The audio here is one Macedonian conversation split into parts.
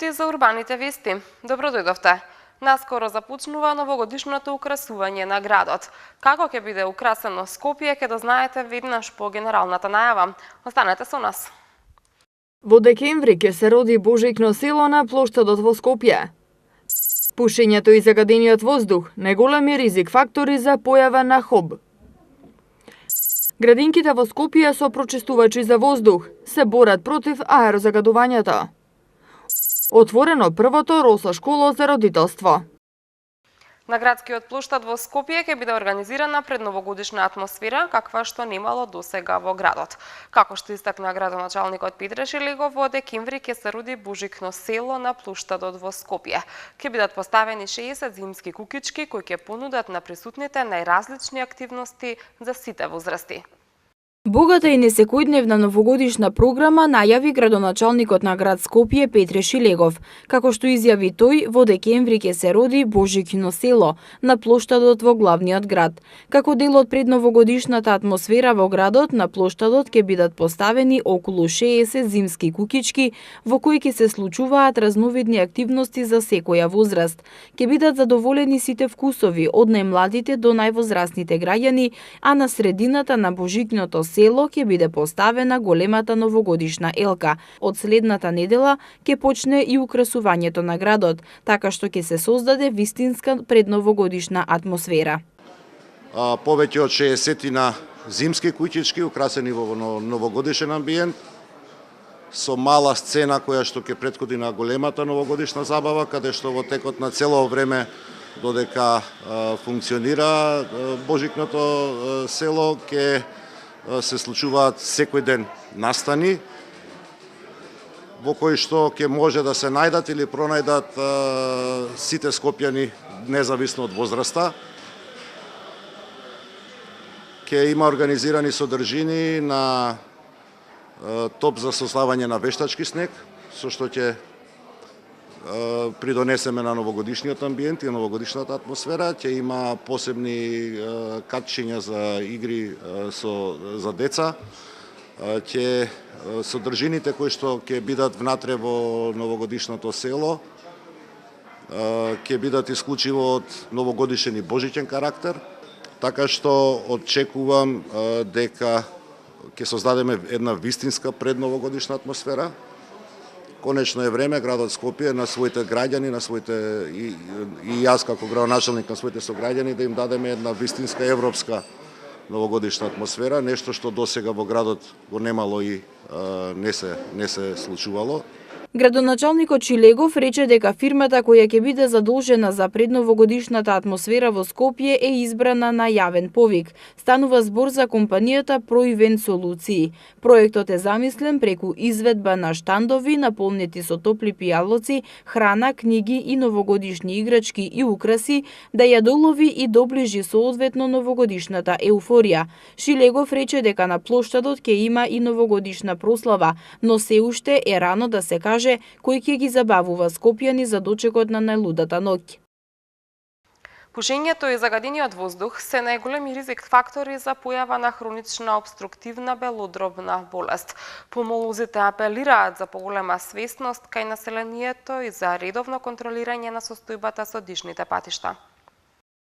минути за урбаните вести. Добро дојдовте. Наскоро започнува новогодишното украсување на градот. Како ќе биде украсено Скопје, ќе дознаете веднаш по генералната најава. Останете со нас. Во декември ќе се роди Божикно село на плоштадот во Скопје. Пушењето и загадениот воздух најголеми ризик фактори за појава на ХОБ. Градинките во Скопје со прочистувачи за воздух се борат против аерозагадувањето. Отворено првото Роса школо за родителство. На градскиот плоштад во Скопје ќе биде организирана предновогодишна атмосфера, каква што немало досега во градот. Како што истакна градоначалникот Петре Шилегов, во декември ќе се роди Божикно село на плоштадот во Скопје. Ќе бидат поставени 60 зимски кукички кои ќе понудат на присутните најразлични активности за сите возрасти. Богата и несекојдневна новогодишна програма најави градоначалникот на град Скопје Петре Шилегов. Како што изјави тој, во декември ќе се роди Божикно село на плоштадот во главниот град. Како дел од предновогодишната атмосфера во градот, на плоштадот ќе бидат поставени околу 60 зимски кукички во кои ќе се случуваат разновидни активности за секоја возраст. Ќе бидат задоволени сите вкусови, од најмладите до највозрастните граѓани, а на средината на Божикното село ќе биде поставена големата новогодишна елка. Од следната недела ќе почне и украсувањето на градот, така што ќе се создаде вистинска предновогодишна атмосфера. Повеќе од 60 зимски куќички украсени во новогодишен амбиент, со мала сцена која што ќе претходи на големата новогодишна забава, каде што во текот на цело време додека функционира Божикното село ќе се случуваат секој ден настани во кои што ќе може да се најдат или пронајдат сите скопјани независно од возраста. Ќе има организирани содржини на топ за сославање на вештачки снег, со што ќе придонесеме на новогодишниот амбиент и новогодишната атмосфера. Ќе има посебни катчиња за игри за деца. Ќе содржините кои што ќе бидат внатре во новогодишното село ќе бидат исклучиво од новогодишен и божичен карактер, така што очекувам дека ќе создадеме една вистинска предновогодишна атмосфера. Конечно е време градот Скопје на своите граѓани, на своите и јас како градоначалник на своите сограѓани да им дадеме една вистинска европска новогодишна атмосфера, нешто што досега во градот го немало и не се случувало. Градоначалникот Шилегов рече дека фирмата која ќе биде задолжена за предновогодишната атмосфера во Скопје е избрана на јавен повик. Станува збор за компанијата ProEvent Солуции. Проектот е замислен преку изведба на штандови наполнети со топли пијалоци, храна, книги и новогодишни играчки и украси да ја долови и доближи соодветно новогодишната еуфорија. Шилегов рече дека на плоштадот ќе има и новогодишна прослава, но се уште е рано да се каже кој ќе ги забавува скопјани за дочекот на најлудата ноќ. Пушењето и загадениот воздух се најголеми ризик фактори за појава на хронична обструктивна белодробна болест. Пулмолозите апелираат за поголема свесност кај населението и за редовно контролирање на состојбата со дишните патишта.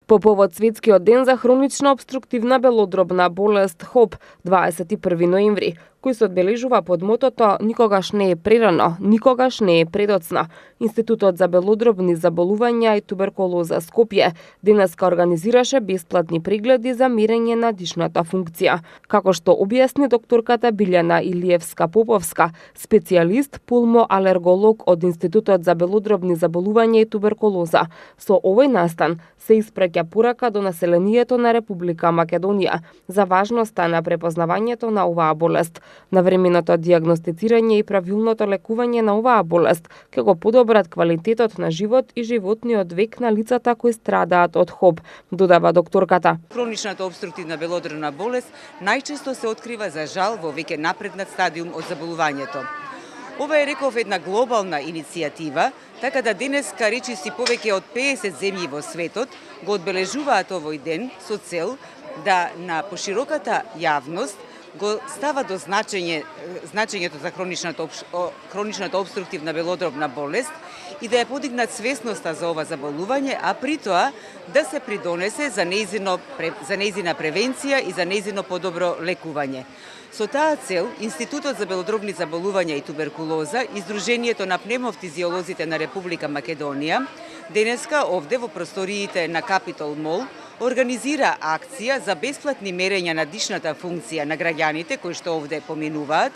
По повод Светскиот ден за хронична обструктивна белодробна болест ХОБ 21 ноември, кој се одбележува под мотото "Никогаш не е прерано, никогаш не е предоцна", Институтот за белодробни заболувања и туберкулоза Скопје денеска организираше бесплатни прегледи за мерење на дишната функција. Како што објасни докторката Билјана Илиевска-Поповска, специјалист пулмоалерголог од Институтот за белодробни заболувања и туберкулоза, со овој настан се испраќа порака до населението на Република Македонија за важноста на препознавањето на оваа болест, навременото дијагностицирање и правилното лекување на оваа болест ќе го подобрат квалитетот на живот и животниот век на лицата кои страдаат од ХОБ, додава докторката. Хроничната обструктивна белодробна болест најчесто се открива за жал во веќе напреднат стадиум од заболувањето. Ова е, реков, една глобална иницијатива, така да денеска речиси повеќе од 50 земји во светот го одбележуваат овој ден со цел да на пошироката јавност го става до значењето за хроничната обструктивна белодробна болест и да ја подигнат свесноста за ова заболување, а при тоа да се придонесе за нејзина превенција и за нејзино подобро лекување. Со таа цел, Институтот за белодробни заболувања и туберкулоза и Сдруженијето на пневмофтизиолозите на Република Македонија денеска овде во просториите на Capitol Mall организира акција за бесплатни мерења на дишната функција на граѓаните кои што овде поминуваат,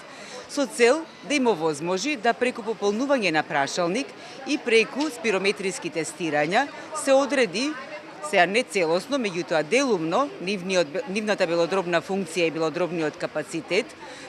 со цел да им овозможи да преку пополнување на прашалник и преку спирометриски тестирања се одреди, сега не целосно, меѓутоа делумно, нивната белодробна функција и белодробниот капацитет.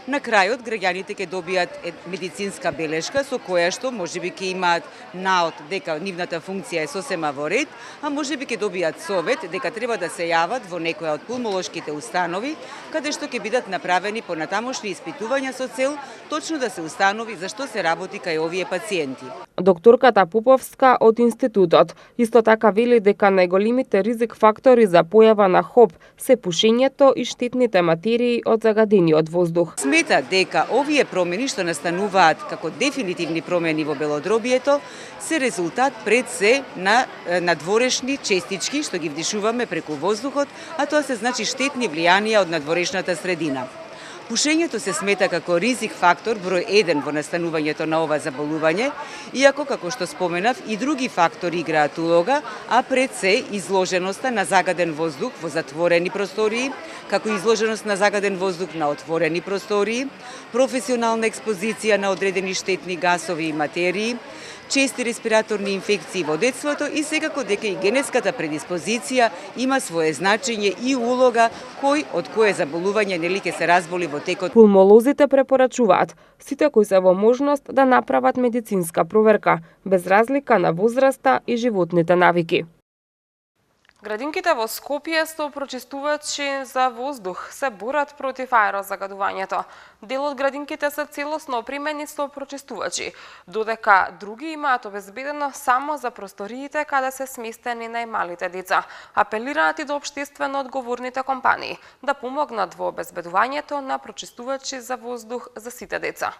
На крајот, граѓаните ќе добијат медицинска белешка со која што можеби ќе имаат наод дека нивната функција е сосема во ред, а можеби ќе добијат совет дека треба да се јават во некоја од пулмолошките установи, каде што ќе бидат направени понатамошни испитувања со цел точно да се установи за што се работи кај овие пациенти. Докторката Поповска од институтот исто така вели дека најголемите ризик фактори за појава на ХОП се пушењето и штетните материи од загадениот воздух. Смета дека овие промени што настануваат како дефинитивни промени во белодробието се резултат пред се на надворешни честички што ги вдишуваме преку воздухот, а тоа се значи штетни влијанија од надворешната средина. Пушењето се смета како ризик фактор број 1 во настанувањето на ова заболување, иако, како што споменав, и други фактори играат улога, а пред се изложеноста на загаден воздух во затворени простории, како изложеност на загаден воздух на отворени простории, професионална експозиција на одредени штетни гасови и материи, чести респираторни инфекции во детството и секако дека и генетската предиспозиција има свое значење и улога кој од кое заболување нели ќе се разболи во текот. Пулмолозите препорачуваат сите кои се во можност да направат медицинска проверка, без разлика на возраста и животните навики. Градинките во Скопје со прочистувачи за воздух се борат против аерозагадувањето. Дел од градинките се целосно опремени со прочистувачи, додека други имаат обезбедено само за просториите каде се сместени најмалите деца. Апелираат и до општествено одговорните компании да помогнат во обезбедувањето на прочистувачи за воздух за сите деца.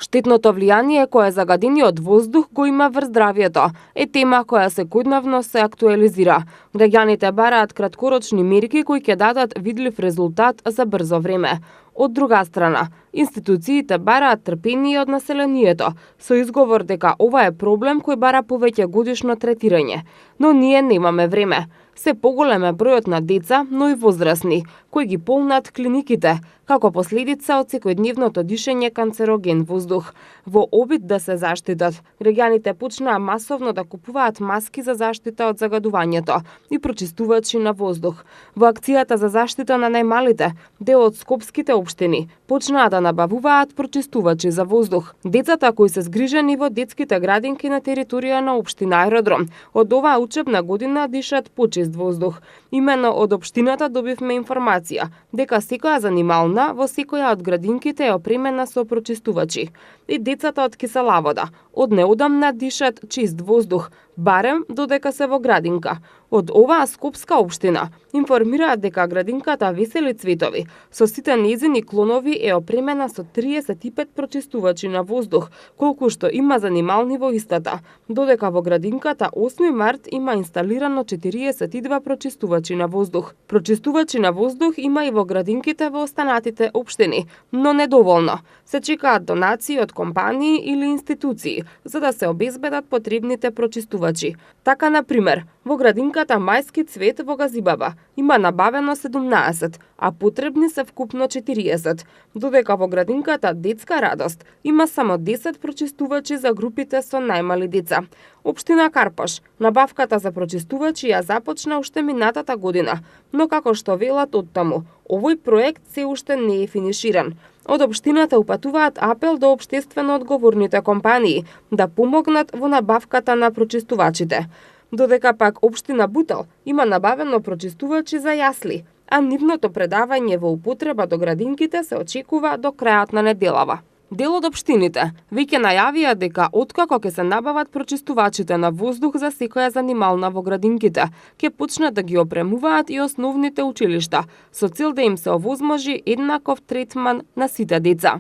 Штетното влијание кое загадениот воздух го има врз здравјето е тема која секојдневно се актуализира. Граѓаните бараат краткорочни мерки кои ќе дадат видлив резултат за брзо време. Од друга страна, институциите бараат трпение од населението, со изговор дека ова е проблем кој бара повеќе годишно третирање. Но ние немаме време. Се поголем е бројот на деца, но и возрастни, кои ги полнат клиниките, како последица од секојдневното дишење канцероген воздух. Во обид да се заштитат, граѓаните почнаа масовно да купуваат маски за заштита од загадувањето и прочистувачи на воздух. Во акцијата за заштита на најмалите, дел од скопските општини почнаа да набавуваат прочистувачи за воздух. Децата кои се згрижени во детските градинки на територија на општина Аеродром од оваа учебна година дишат почист воздух. Имено од општината добивме информација дека секоја занимална во секоја од градинките е опремена со прочистувачи. И децата од Киселавода од неодамна дишат чист воздух, барем додека се во градинка. Од оваа скопска општина информираат дека градинката Весели цветови со сите нејзини клонови е опремена со 35 прочистувачи на воздух, колку што има занимални во истата, додека во градинката 8 март има инсталирано 42 прочистувачи на воздух. Прочистувачи на воздух има и во градинките во останатите општини, но недоволно. Се чекаат донации од компании или институции за да се обезбедат потребните прочистувачи. Така, например, во градинката Мајски цвет во Газибаба има набавено 17, а потребни се вкупно 40, додека во градинката Детска радост има само 10 прочистувачи за групите со најмали деца. Општина Карпаш набавката за прочистувачи ја започна уште минатата година, но како што велат оттаму, овој проект се уште не е финиширан. Од општината упатуваат апел до општествено одговорните компании да помогнат во набавката на прочистувачите. Додека пак општина Бутел има набавено прочистувачи за јасли, а нивното предавање во употреба до градинките се очекува до крајот на неделава. Дел од општините веќе најавија дека откако ќе се набават прочистувачите на воздух за секоја занимална во градинките, ќе почнат да ги опремуваат и основните училишта, со цел да им се овозможи еднаков третман на сите деца.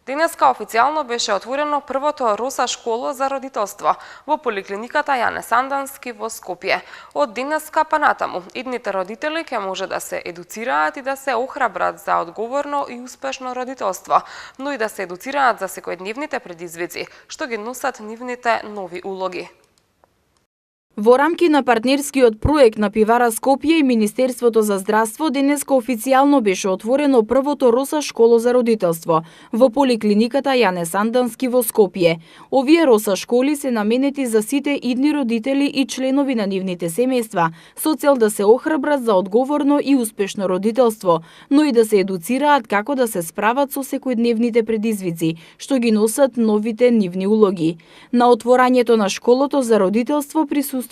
Денеска официјално беше отворено првото Роса школо за родителство во поликлиниката Јане Сандански во Скопје. Од денеска па натаму, идните родители ќе може да се едуцираат и да се охрабрат за одговорно и успешно родителство, но и да се едуцираат за секојдневните предизвици, што ги носат нивните нови улоги. Во рамки на партнерскиот проект на Пивара Скопје и Министерството за здравство денеска официјално беше отворено првото Роса школо за родителство во поликлиниката Јане Сандански во Скопје. Овие Роса школи се наменети за сите идни родители и членови на нивните семејства, со цел да се охрабрат за одговорно и успешно родителство, но и да се едуцираат како да се справат со секојдневните предизвици, што ги носат новите нивни улоги. На отворањето на школото за родителство присуствуваше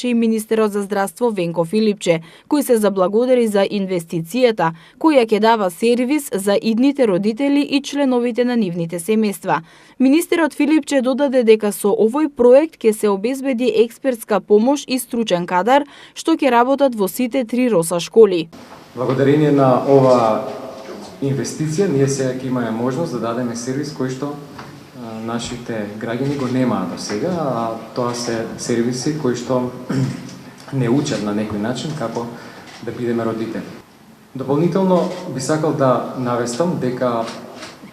и министерот за здравство Венко Филипче, кој се заблагодари за инвестицијата, која ќе дава сервис за идните родители и членовите на нивните семејства. Министерот Филипче додаде дека со овој проект ќе се обезбеди експертска помош и стручен кадар, што ќе работат во сите 3 Роса школи. Благодарение на ова инвестиција, ние сега ќе имаме можност да дадеме сервис кој што нашите граѓани го немаат до сега, а тоа се сервиси кои што не учат на некој начин како да бидеме родители. Дополнително би сакал да навестам дека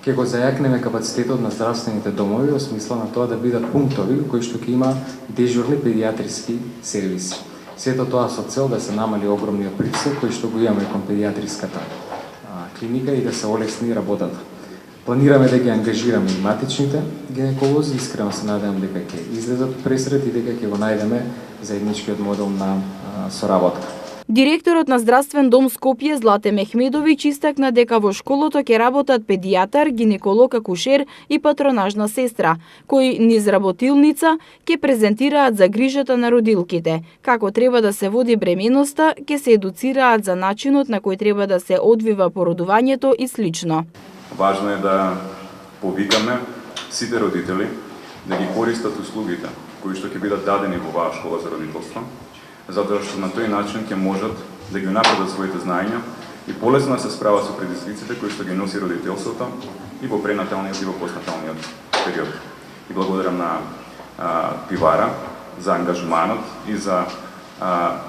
ќе го зајакнеме капацитетот на здравствените домови во смисла на тоа да бидат пунктови кои што ќе има дежурни педијатриски сервиси. Сето тоа со цел да се намали огромниот притисок кој што го имаме кон педијатриската клиника и да се олесни работата. Планираме да ги ангажираме и матичните гинеколози, искрено се надевам дека ќе излезат пресрет и дека ќе го најдеме заедничкиот модел на соработка. Директорот на Здравствен дом Скопје Злате Мехмедовиќ истакна дека во школото ќе работат педијатар, гинеколог, акушер и патронажна сестра, кои низ работилница ќе презентираат за грижата на родилките, како треба да се води бременоста, ќе се едуцираат за начинот на кој треба да се одвива породувањето и слично. Важно е да повикаме сите родители да ги користат услугите кои што ќе бидат дадени во оваа школа за родителство, затоа што на тој начин ќе можат да ги напредат своите знаења и полесно да се справат со предизвиците кои што ги носи родителството и во пренаталниот и во постнаталниот период. И благодарам на Пивара за ангажманот и за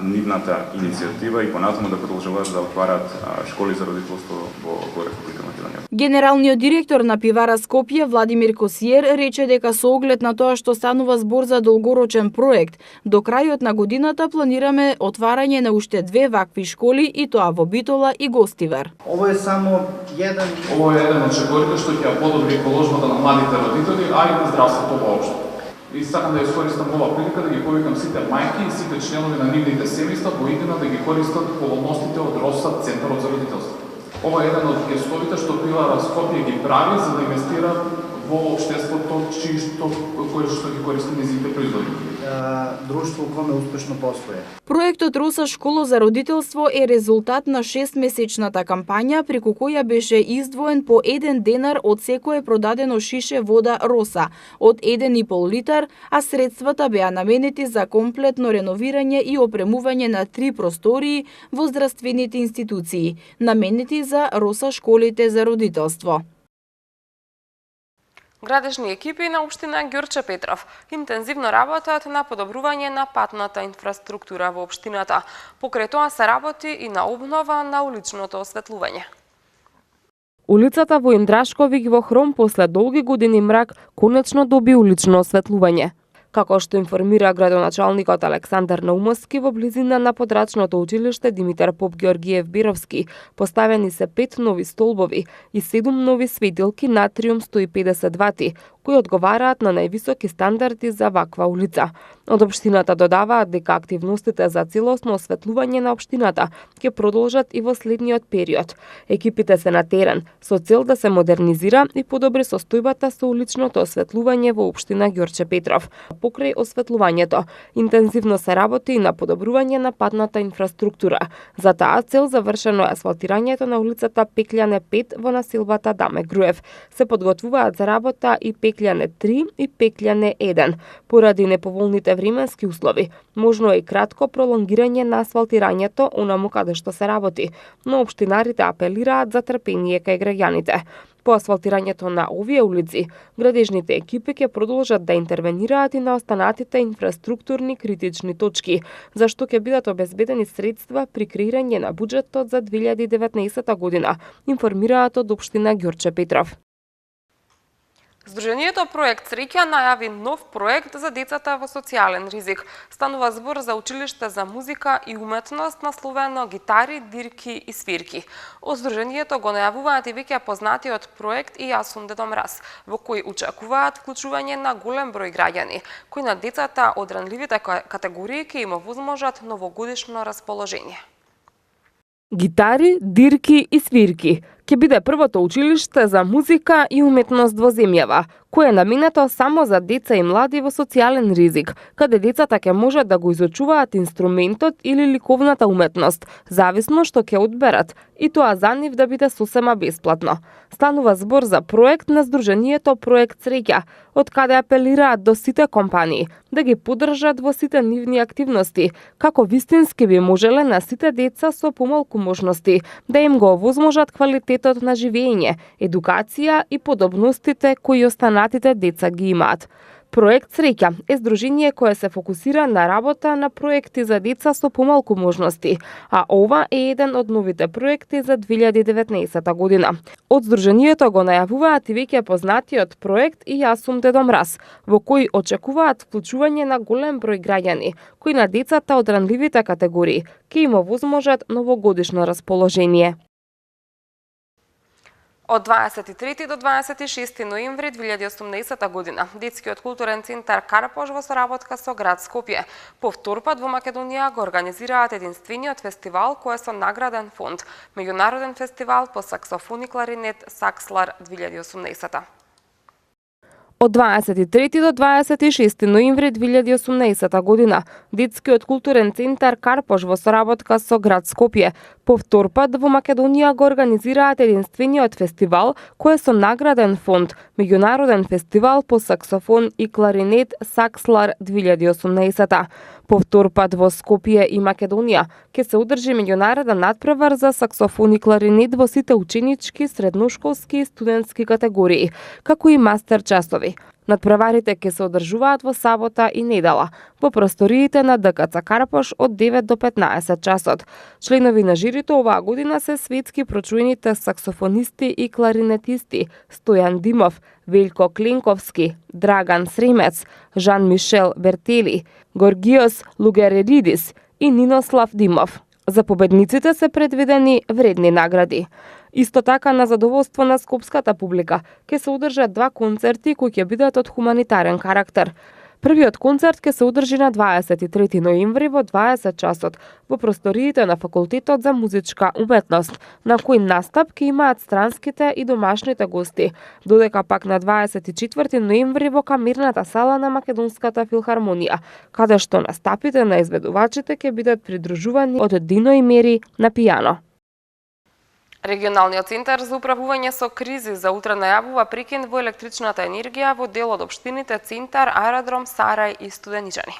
нивната иницијатива и понатаму да продолжуваат да отварат школи за родителство во Република Македонија. Генералниот директор на Пивара Скопје Владимир Косиер рече дека со оглед на тоа што станува збор за долгорочен проект, до крајот на годината планираме отварање на уште 2 вакви школи и тоа во Битола и Гостивар. Ово е само еден од школите што ќе подобри положбата на младите родители, а и на здравството воопшто. И сакам да искористам ова прилика да ги повикам сите мајки и сите членови на нивните семејства во иднина да ги користат поволностите од Роса Центарот за родителство. Ова е еден од гестовите што Пивара Скопје ги прави за да инвестира во општеството кој што ги користи низите производи. Друштво коме успешно постоje. Проектот Роса школо за родителство е резултат на 6-месечната кампања преку која беше издвоен по 1 денар од секое продадено шише вода Роса од 1,5 литар, а средствата беа наменети за комплетно реновирање и опремување на 3 простории во здравствените институции, наменети за Роса школите за родителство. Градежни екипи на општина Ѓорче Петров интензивно работат на подобрување на патната инфраструктура во општината. Покрај тоа се работи и на обнова на уличното осветлување. Улицата во Индрашковиќ во Хром после долги години мрак конечно доби улично осветлување. Како што информира градоначалникот Александар Наумовски, во близина на подрачното училиште Димитар Поп Георгиев Бировски поставени се 5 нови столбови и 7 нови светилки натриум 150 вати, кои одговараат на највисоки стандарди за ваква улица. Од општината додаваат дека активностите за целосно осветлување на општината ќе продолжат и во следниот период. Екипите се на терен со цел да се модернизира и подобри состојбата со уличното осветлување во општина Ѓорче Петров. Покрај осветлувањето, интензивно се работи и на подобрување на патната инфраструктура. За таа цел завршено е асфалтирањето на улицата Пеклјане 5 во населбата Даме Груев. Се подготвуваат за работа и Пеклјане 3 и Пеклјане 1. Поради неповолните временски услови, можно е и кратко пролонгирање на асфалтирањето онаму каде што се работи, но општинарите апелираат за трпение кај граѓаните. По асфалтирањето на овие улици, градежните екипи ќе продолжат да интервенираат и на останатите инфраструктурни критични точки, зашто ќе бидат обезбедени средства при креирање на буџетот за 2019 година, информираат од општина Ѓорче Петров. Сдруженијето Проект Среќа најави нов проект за децата во социјален ризик. Станува збор за училиште за музика и уметност насловено Гитари, дирки и свирки. Од Сдруженијето го најавуваат и веќе познатиот проект И јас сум Дедо Мраз, во кој очекуваат вклучување на голем број граѓани, кои на децата од ранливите категории ќе им овозможат новогодишно расположение. Гитари, дирки и свирки ќе биде првото училиште за музика и уметност во земјава, кое е наменето само за деца и млади во социјален ризик, каде децата ќе можат да го изучуваат инструментот или ликовната уметност, зависно што ќе одберат, и тоа за нив да биде сосема бесплатно. Станува збор за проект на Сдруженијето Проект Среќа, од каде апелираат до сите компании да ги поддржат во сите нивни активности, како вистински би можеле на сите деца со помалку можности да им го овозможат квалитетот на живење, едукација и подобностите кои останатите деца ги имаат. Проект Среќа е здружение кое се фокусира на работа на проекти за деца со помалку можности, а ова е еден од новите проекти за 2019 година. Од здруженијето го најавуваат и веќе познатиот проект И јас сум Дедо Мраз, во кој очекуваат вклучување на голем број граѓани, кои на децата од ранливите категории ќе им овозможат новогодишно расположение. Од 23 до 26 ноември 2018 година, Детскиот културен центар Карпош во соработка со град Скопје по втор пат во Македонија го организираат единствениот фестивал кој е со награден фонд, меѓународен фестивал по саксофон и кларинет Сакслар 2018. Од 23 до 26 ноември 2018 година, Детскиот културен центар Карпош во соработка со град Скопје по втор пат во Македонија го организираат единствениот фестивал кој е со награден фонд, меѓународен фестивал по саксофон и кларинет Сакслар 2018. По втор пат во Скопје и Македонија ќе се одржи меѓународен надпревар за саксофон и кларинет во сите ученички, средношколски и студентски категории, како и мастер часови. Надпреварите ќе се одржуваат во сабота и недела во просториите на ДКЦ Карпош од 9 до 15 часот. Членови на жирито оваа година се светски прочуените саксофонисти и кларинетисти Стојан Димов, Велјко Кленковски, Драган Сремец, Жан-Мишел Бертели, Горгиос Лугеридис и Нинослав Димов. За победниците се предвидени вредни награди. Исто така, на задоволство на скопската публика, ќе се одржат два концерти кои ќе бидат од хуманитарен карактер. Првиот концерт ќе се одржи на 23 ноември во 20 часот во просториите на Факултетот за музичка уметност, на кој настап ќе имаат странските и домашните гости, додека пак на 24 ноември во камерната сала на Македонската филхармонија, каде што настапите на изведувачите ќе бидат придружувани од Дино и Мери на пијано. Регионалниот центар за управување со кризи за утре најавува прекин во електричната енергија во дел од општините Центар, Аеродром, Сарај и Студеничани.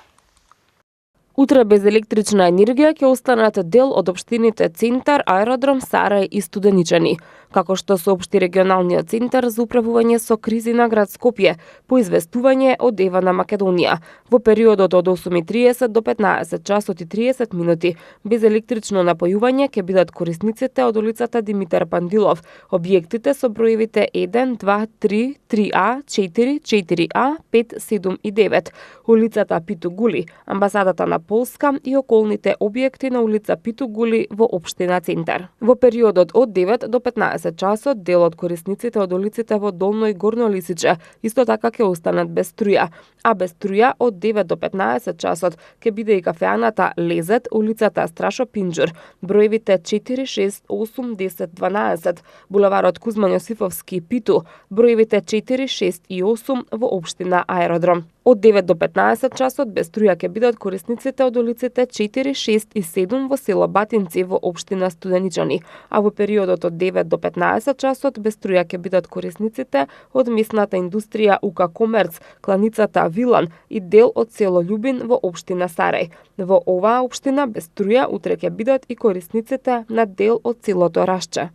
Утре без електрична енергија ќе останат дел од општините Центар, Аеродром, Сарај и Студеничани, како што соопшти Регионалниот центар за управување со кризи на град Скопје по известување од Ева на Македонија. Во периодот од 8:30 до 15 часот и 30 минути без електрично напојување ќе бидат корисниците од улицата Димитар Пандилов, објектите со броевите 1, 2, 3, 3А, 4, 4А, 5, 7 и 9, улицата Питу Гули, амбасадата на Полска и околните објекти на улица Питугули во општина Центар. Во периодот од 9 до 15 часот дел од корисниците од улиците во Долно и Горно Лисиче исто така ќе останат без струја, а без струја од 9 до 15 часот ќе биде и кафеаната Лезет, улицата Страшо Пинџур, броевите 4, 6, 8, 10, 12, булеварот Кузман Јосифовски Питу, броевите 4, 6 и 8 во општина Аеродром. Од 9 до 15 часот без струја ќе бидат корисниците од улиците 4, 6 и 7 во село Батинци во општина Студеничани, а во периодот од 9 до 15 часот без струја ќе бидат корисниците од месната индустрија УК Комерц, кланицата Вилан и дел од село Љубин во општина Сарај. Во оваа општина без струја утре ќе бидат и корисниците на дел од селото Рашче.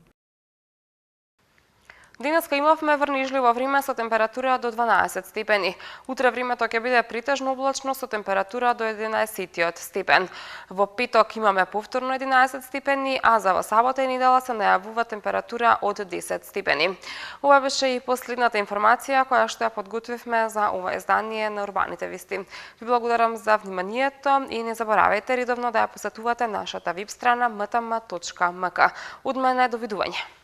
Денеска имавме врнежливо време со температура до 12 степени. Утре времето ќе биде претежно облачно со температура до 11 степен. Во петок имаме повторно 11 степени, а за во сабота и недела се најавува температура од 10 степени. Ова беше и последната информација која што ја подготвивме за ова издание на Урбаните вести. Ви благодарам за вниманието и не заборавајте редовно да ја посетувате нашата веб страна mtm.mk. Од мене довидување.